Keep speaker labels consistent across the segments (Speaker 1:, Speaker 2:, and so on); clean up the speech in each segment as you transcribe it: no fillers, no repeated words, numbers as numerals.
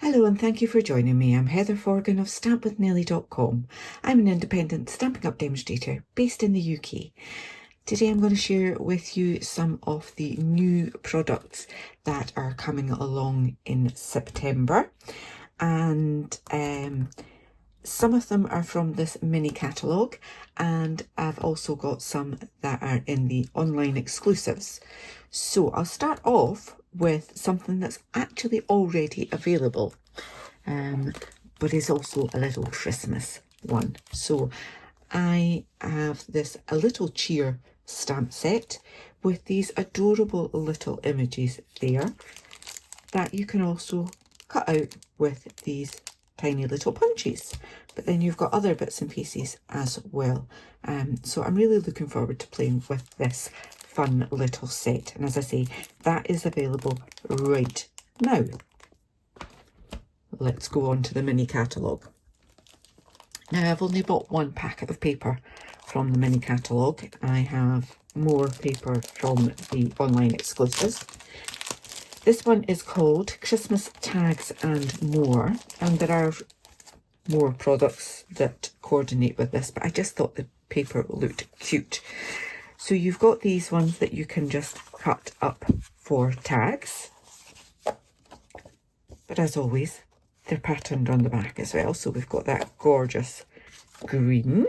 Speaker 1: Hello and thank you for joining me. I'm Heather Forgan of stampwithnellie.com. I'm an independent Stampin' Up demonstrator based in the UK. Today I'm going to share with you some of the new products that are coming along in September, and some of them are from this mini catalogue, and I've also got some that are in the online exclusives. So I'll start off with something that's actually already available, but is also a little Christmas one. So I have this A Little Cheer stamp set with these adorable little images there that you can also cut out with these tiny little punches, but then you've got other bits and pieces as well. So I'm really looking forward to playing with this fun little set, and as I say, that is available right now. Let's go on to the mini catalogue. Now, I've only bought one packet of paper from the mini catalogue. I have more paper from the online exclusives. This one is called Christmas Tags and More, and there are more products that coordinate with this, but I just thought the paper looked cute. So you've got these ones that you can just cut up for tags, but as always, they're patterned on the back as well. So we've got that gorgeous green.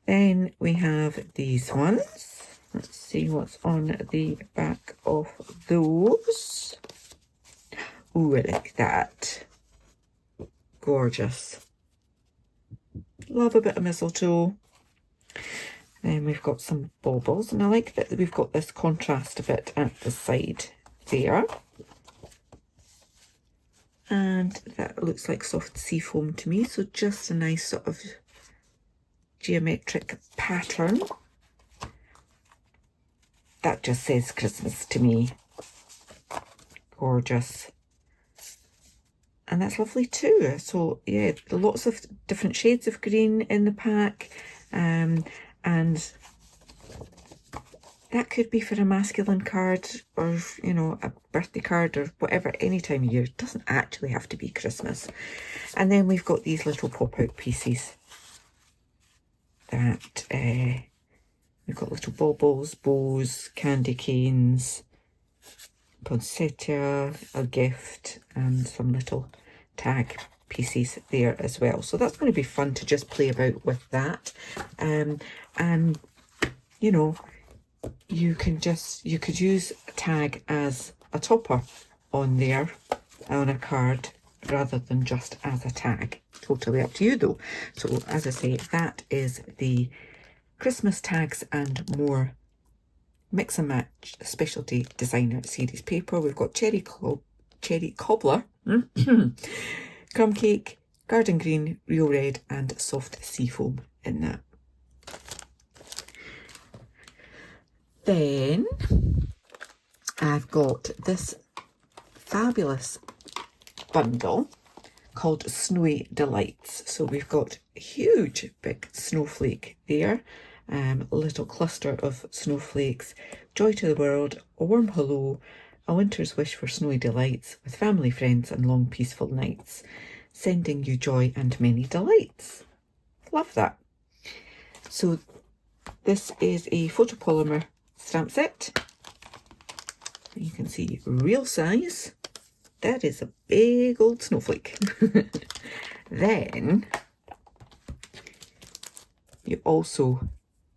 Speaker 1: Then we have these ones. Let's see what's on the back of those. Ooh, I like that. Gorgeous. Love a bit of mistletoe. Then we've got some baubles, and I like that we've got this contrast a bit at the side there. And that looks like soft sea foam to me, so just a nice sort of geometric pattern. That just says Christmas to me. Gorgeous. And that's lovely too. So yeah, lots of different shades of green in the pack, and that could be for a masculine card, or, you know, a birthday card, or whatever, any time of year. It doesn't actually have to be Christmas. And then we've got these little pop-out pieces that we've got little baubles, bows, candy canes, poinsettia, a gift, and some little tag pieces there as well. So that's going to be fun to just play about with that. And you know, you could use a tag as a topper on there on a card rather than just as a tag. Totally up to you though. So as I say, that is the Christmas Tags and More Mix and Match Specialty Designer Series paper. We've got cherry cobbler, crumb cake, garden green, real red, and soft sea foam in that. Then I've got this fabulous bundle called Snowy Delights. So we've got a huge big snowflake there, a little cluster of snowflakes, joy to the world, a warm hello, a winter's wish for snowy delights with family, friends, and long peaceful nights, sending you joy and many delights. Love that. So this is a photopolymer stamp set. You can see real size. That is a big old snowflake. Then you also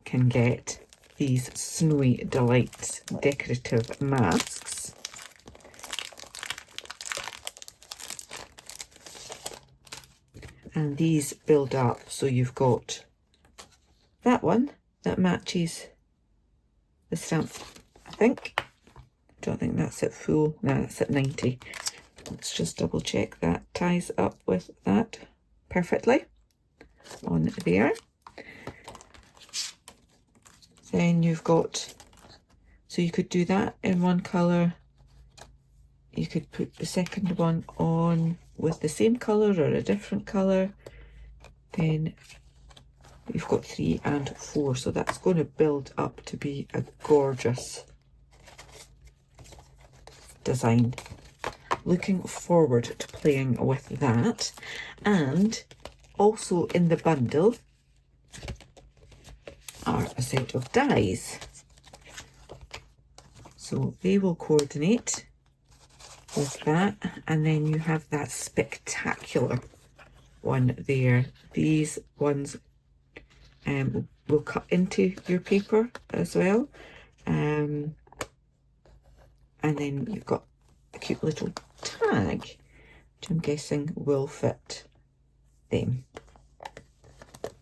Speaker 1: can get these Snowy Delights decorative masks. And these build up, so you've got that one that matches the stamp, I think. I don't think that's at full. No, that's at 90. Let's just double check that ties up with that perfectly on there. Then you've got, so you could do that in one colour. You could put the second one on with the same colour or a different colour. Then you've got 3 and 4, so that's going to build up to be a gorgeous design. looking forward to playing with that. And also in the bundle are a set of dies. So they will coordinate with that, and then you have that spectacular one there. These ones will cut into your paper as well, and then you've got a cute little tag, which I'm guessing will fit them.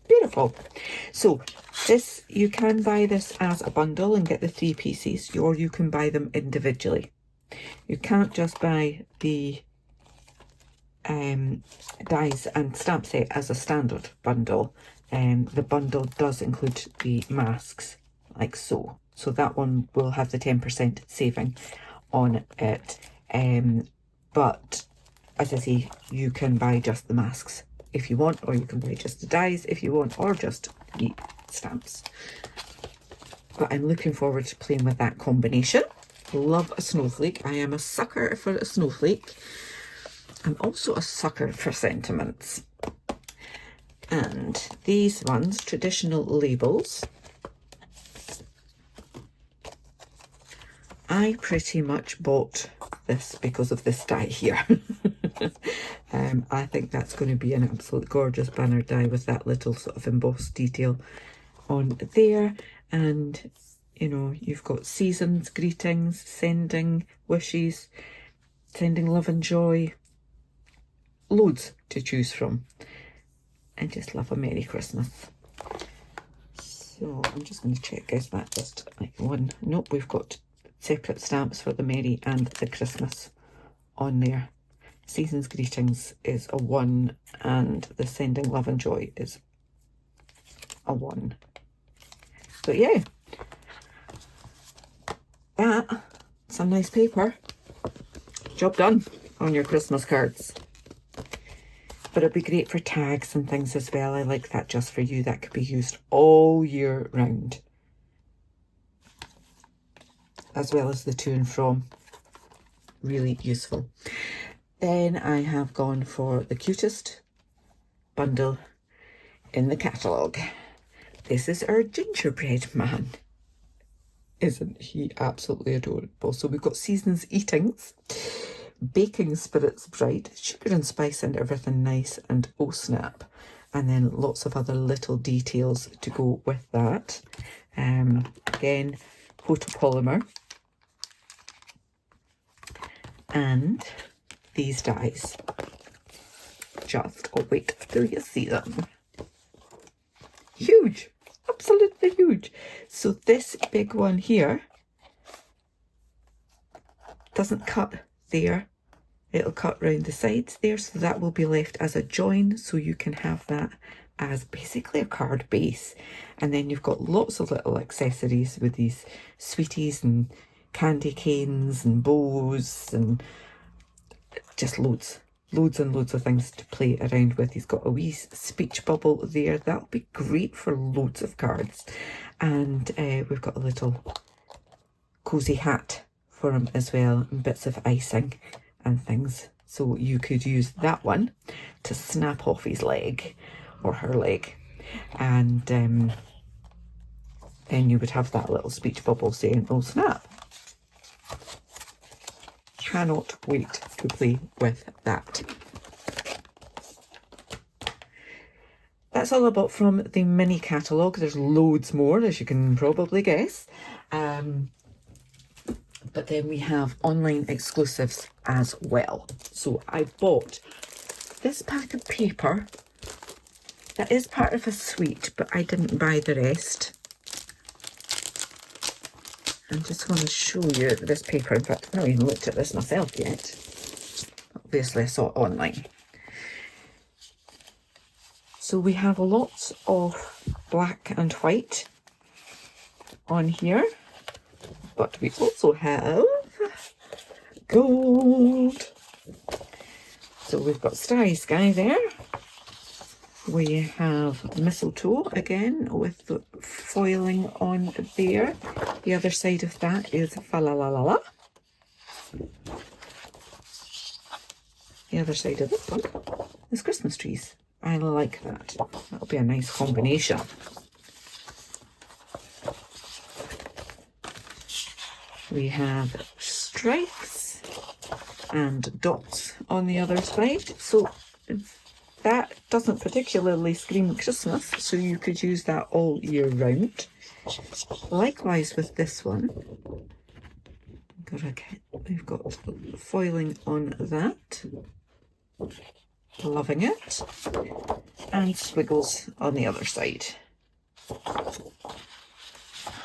Speaker 1: Beautiful. So this, you can buy this as a bundle and get the 3 pieces, or you can buy them individually. You can't just buy the dies and stamp set as a standard bundle. The bundle does include the masks, like so. So that one will have the 10% saving on it. But as I say, you can buy just the masks if you want, or you can buy just the dies if you want, or just the stamps. But I'm looking forward to playing with that combination. Love a snowflake. I am a sucker for a snowflake. I'm also a sucker for sentiments. And these ones, traditional labels, I pretty much bought this because of this die here. I think that's going to be an absolute gorgeous banner die with that little sort of embossed detail on there. And you know, you've got seasons, greetings, sending wishes, sending love and joy, loads to choose from. I just love a Merry Christmas. So I'm just going to check, is that just like one? Nope, we've got separate stamps for the Merry and the Christmas on there. Seasons greetings is a 1, and the sending love and joy is a 1. But yeah, that's a nice paper. Job done on your Christmas cards. But it'd be great for tags and things as well. I like that just for you. That could be used all year round, as well as the to and from. Really useful. Then I have gone for the cutest bundle in the catalogue. This is our Gingerbread Man. Isn't he absolutely adorable? So we've got Seasons Eatings, Baking Spirits Bright, Sugar and Spice and Everything Nice, and Oh Snap. And then lots of other little details to go with that. Again, photopolymer. And these dies. Just wait till you see them. Huge, absolutely huge. So this big one here doesn't cut there. It'll cut round the sides there, so that will be left as a join, so you can have that as basically a card base. And then you've got lots of little accessories with these sweeties and candy canes and bows and just loads and loads of things to play around with. He's got a wee speech bubble there. That'll be great for loads of cards. And we've got a little cozy hat for him as well, and bits of icing and things. So you could use that one to snap off his leg or her leg. And then you would have that little speech bubble saying, "Oh snap." Cannot wait to play with that. That's all I bought from the mini catalogue. There's loads more, as you can probably guess. But then we have online exclusives as well. So I bought this pack of paper that is part of a suite, but I didn't buy the rest. I'm just going to show you this paper. In fact, I've not even looked at this myself yet. Obviously, I saw it online. So we have lots of black and white on here, but we also have gold. So we've got Starry Sky there. We have mistletoe again with the foiling on there. The other side of that is fa la la la la. the other side of this one is Christmas trees. I like that. That'll be a nice combination. We have stripes and dots on the other side. So that doesn't particularly scream Christmas, so you could use that all year round. Likewise with this one. We've got foiling on that. Loving it. And squiggles on the other side.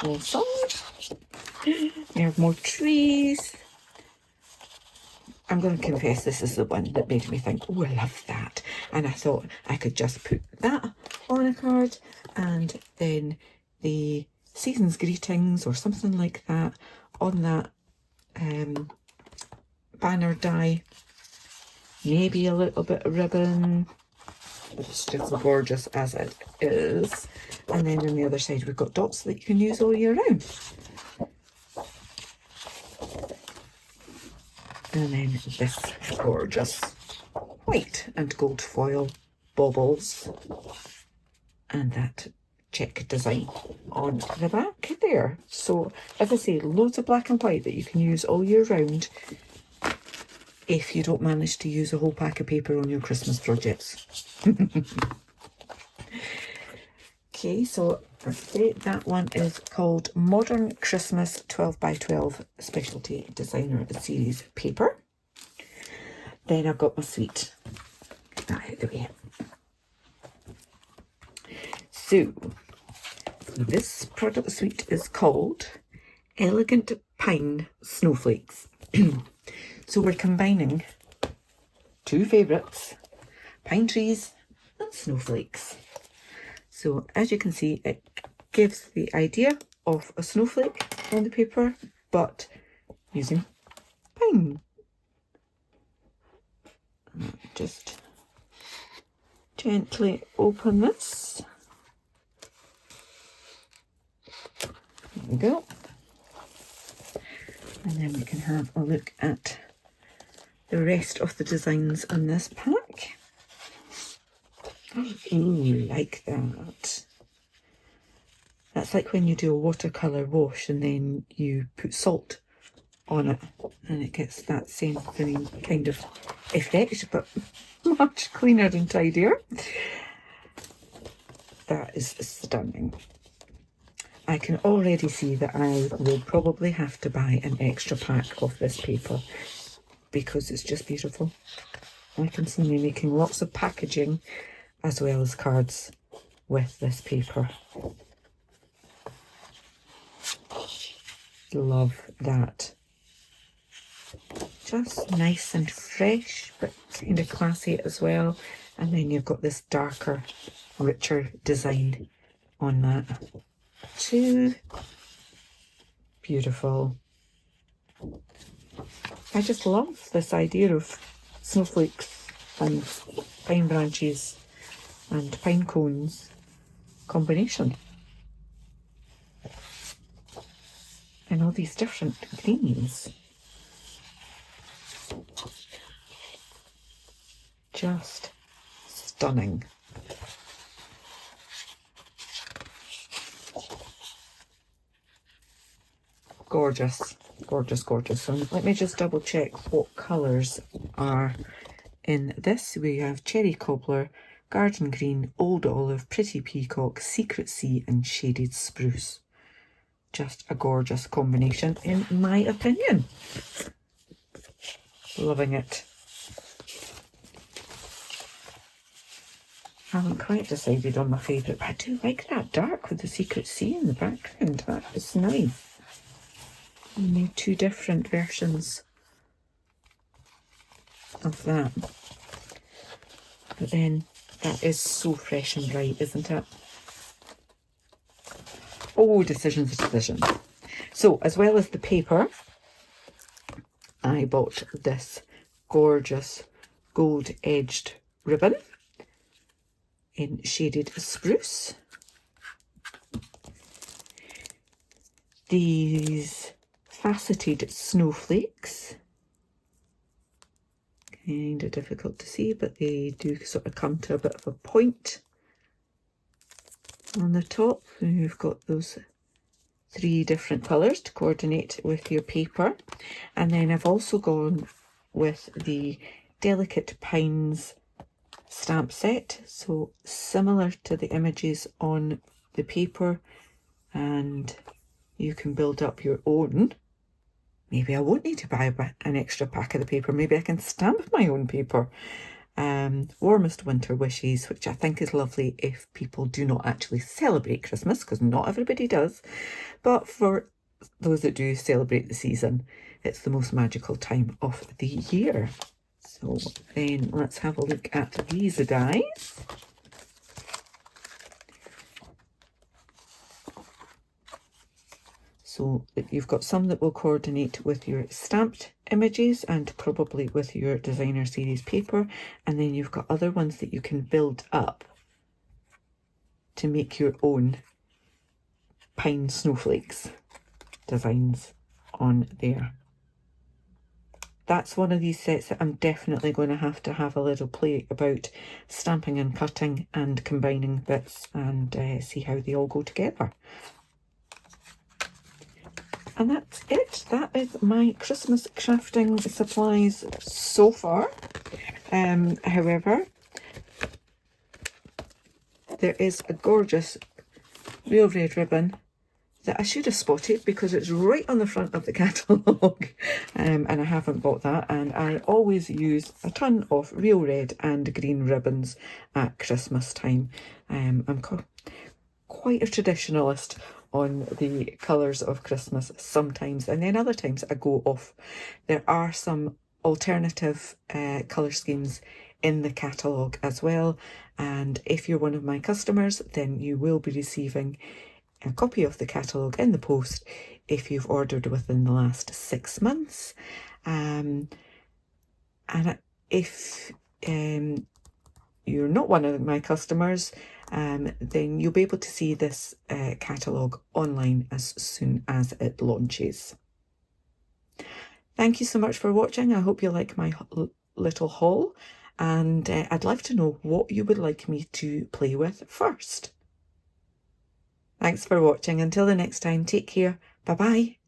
Speaker 1: Awesome. We have more trees. I'm going to confess this is the one that made me think, oh, I love that. And I thought I could just put that on a card and then the season's greetings or something like that on that banner die. Maybe a little bit of ribbon. It's just as gorgeous as it is. And then on the other side we've got dots that you can use all year round. And then this gorgeous white and gold foil baubles. And that check design on the back there. So, as I say, loads of black and white that you can use all year round if you don't manage to use a whole pack of paper on your Christmas projects. Okay, so that one is called Modern Christmas 12 by 12 Specialty Designer Series paper. Then I've got my suite. Get that out of the way. So, this product suite is called Elegant Pine Snowflakes. So we're combining two favourites, pine trees and snowflakes. So as you can see, it gives the idea of a snowflake on the paper, but using pine. Just gently open this. There we go. And then we can have a look at the rest of the designs on this pack. Ooh, like that. That's like when you do a watercolour wash and then you put salt on it and it gets that same kind of effect, but much cleaner and tidier. That is stunning. I can already see that I will probably have to buy an extra pack of this paper because it's just beautiful. I can see me making lots of packaging as well as cards with this paper. Love that. Just nice and fresh, but kind of classy as well. And then you've got this darker, richer design on that too. Beautiful. I just love this idea of snowflakes and pine branches and pine cones combination. And all these different greens. Just stunning. Gorgeous, gorgeous, gorgeous. So let me just double check what colours are in this. We have cherry cobbler, garden green, old olive, pretty peacock, secret sea and shaded spruce. Just a gorgeous combination in my opinion. Loving it. Haven't quite decided on my favourite, but I do like that dark with the secret sea in the background. That is nice. I made two different versions of that. But then that is so fresh and bright, isn't it? Oh, decisions. So, as well as the paper, I bought this gorgeous gold-edged ribbon in shaded spruce. These faceted snowflakes. Kind of difficult to see, but they do sort of come to a bit of a point on the top. And you've got those 3 different colours to coordinate with your paper. And then I've also gone with the Delicate Pines stamp set, so similar to the images on the paper, and you can build up your own. Maybe I won't need to buy an extra pack of the paper. Maybe I can stamp my own paper. Warmest Winter Wishes, which I think is lovely if people do not actually celebrate Christmas, because not everybody does. But for those that do celebrate the season, it's the most magical time of the year. So then let's have a look at these dies. So you've got some that will coordinate with your stamped images and probably with your designer series paper, and then you've got other ones that you can build up to make your own pine snowflakes designs on there. That's one of these sets that I'm definitely going to have a little play about stamping and cutting and combining bits and see how they all go together. And that's it. That is my Christmas crafting supplies so far. However, there is a gorgeous real red ribbon that I should have spotted because it's right on the front of the catalogue, and I haven't bought that. And I always use a ton of real red and green ribbons at Christmas time. I'm quite a traditionalist on the colours of Christmas sometimes, and then other times I go off. There are some alternative colour schemes in the catalogue as well, and if you're one of my customers, then you will be receiving a copy of the catalogue in the post if you've ordered within the last 6 months. And if you're not one of my customers, then you'll be able to see this catalogue online as soon as it launches. Thank you so much for watching. I hope you like my little haul, and I'd love to know what you would like me to play with first. Thanks for watching. Until the next time, take care. Bye-bye.